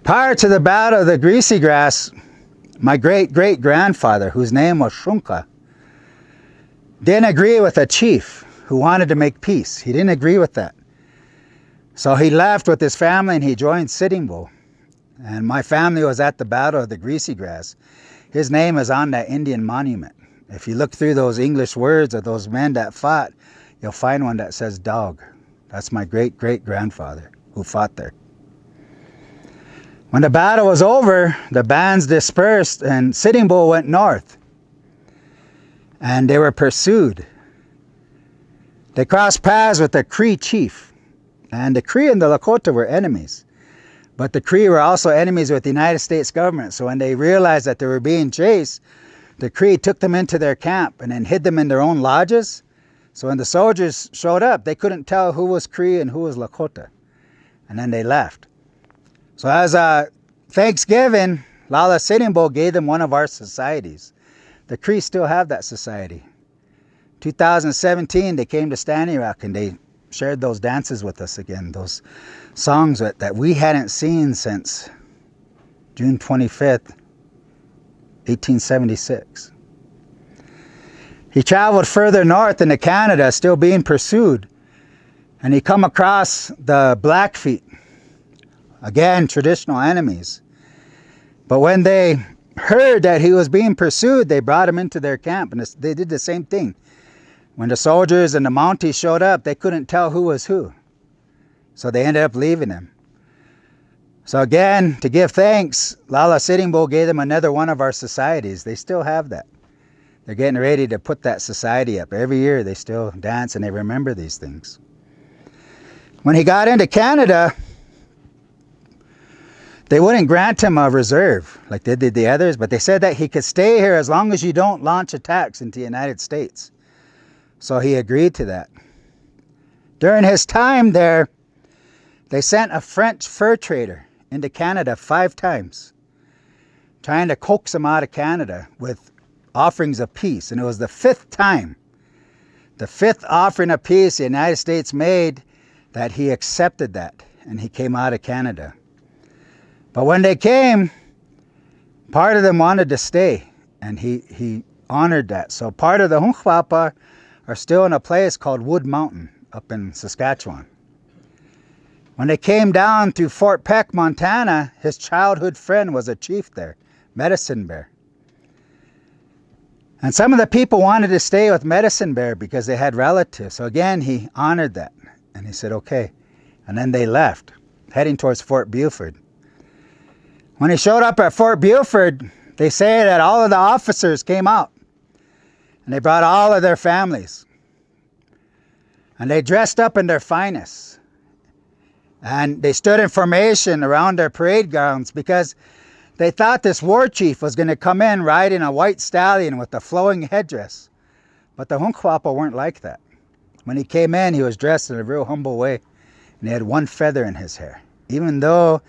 Prior to the Battle of the Greasy Grass, my great-great-grandfather, whose name was Hunkpapa, didn't agree with a chief who wanted to make peace. He didn't agree with that. So he left with his family and he joined Sitting Bull. And my family was at the Battle of the Greasy Grass. His name is on that Indian monument. If you look through those English words of those men that fought, you'll find one that says dog. That's my great-great-grandfather who fought there. When the battle was over, the bands dispersed and Sitting Bull went north. And they were pursued. They crossed paths with the Cree chief. And the Cree and the Lakota were enemies. But the Cree were also enemies with the United States government. So when they realized that they were being chased, the Cree took them into their camp and then hid them in their own lodges. So when the soldiers showed up, they couldn't tell who was Cree and who was Lakota. And then they left. So as a Thanksgiving, Lala Sitting Bull gave them one of our societies. The Cree still have that society. 2017, they came to Standing Rock and they shared those dances with us again, those songs that we hadn't seen since June 25th, 1876. He traveled further north into Canada, still being pursued, and he come across the Blackfeet, again, traditional enemies. But when they heard that he was being pursued, they brought him into their camp, and they did the same thing. When the soldiers and the Mounties showed up, they couldn't tell who was who. So they ended up leaving him. So again, to give thanks, Lala Sitting Bull gave them another one of our societies. They still have that. They're getting ready to put that society up. Every year they still dance and they remember these things. When he got into Canada, they wouldn't grant him a reserve like they did the others, but they said that he could stay here as long as you don't launch attacks into the United States. So he agreed to that. During his time there, they sent a French fur trader into Canada 5 times, trying to coax him out of Canada with offerings of peace. And it was the 5th time, the 5th offering of peace the United States made, that he accepted that and he came out of Canada. But when they came, part of them wanted to stay and he honored that. So part of the Hunkpapa are still in a place called Wood Mountain up in Saskatchewan. When they came down to Fort Peck, Montana, his childhood friend was a chief there, Medicine Bear. And some of the people wanted to stay with Medicine Bear because they had relatives. So again, he honored that. And he said, okay. And then they left, heading towards Fort Buford. When he showed up at Fort Buford, they say that all of the officers came out. And they brought all of their families. And they dressed up in their finest. And they stood in formation around their parade grounds because they thought this war chief was going to come in riding a white stallion with a flowing headdress. But the Hunkpapa weren't like that. When he came in, he was dressed in a real humble way. And he had 1 feather in his hair. Even though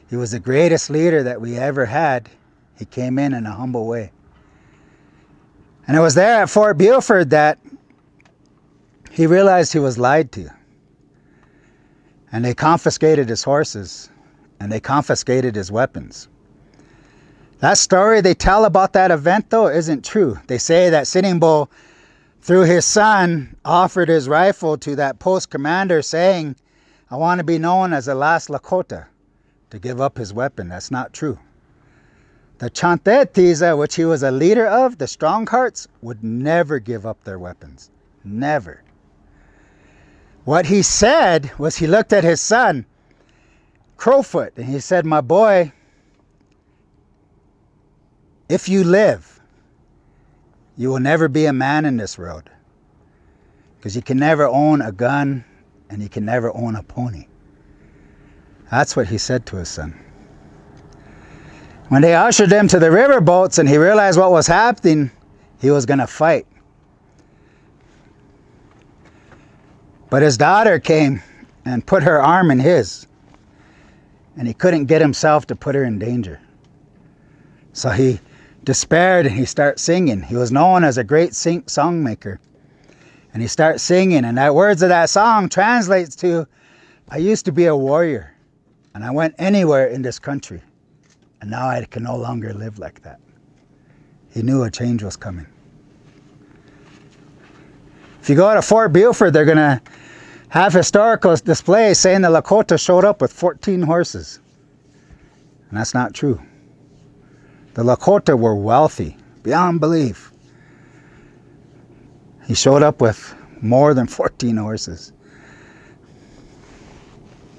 he was the greatest leader that we ever had, he came in a humble way. And it was there at Fort Buford that he realized he was lied to. And they confiscated his horses and they confiscated his weapons. That story they tell about that event, though, isn't true. They say that Sitting Bull, through his son, offered his rifle to that post commander saying, I want to be known as the last Lakota to give up his weapon. That's not true. The Chantetiza, which he was a leader of, the Stronghearts, would never give up their weapons. Never. What he said was he looked at his son, Crowfoot, and he said, my boy, if you live, you will never be a man in this world. Because you can never own a gun and you can never own a pony. That's what he said to his son. When they ushered him to the river boats and he realized what was happening, he was going to fight. But his daughter came and put her arm in his. And he couldn't get himself to put her in danger. So he despaired and he started singing. He was known as a great song maker. And he starts singing, and the words of that song translates to, I used to be a warrior. And I went anywhere in this country. And now I can no longer live like that. He knew a change was coming. If you go to Fort Buford, they're going to have historical displays saying the Lakota showed up with 14 horses. And that's not true. The Lakota were wealthy, beyond belief. He showed up with more than 14 horses.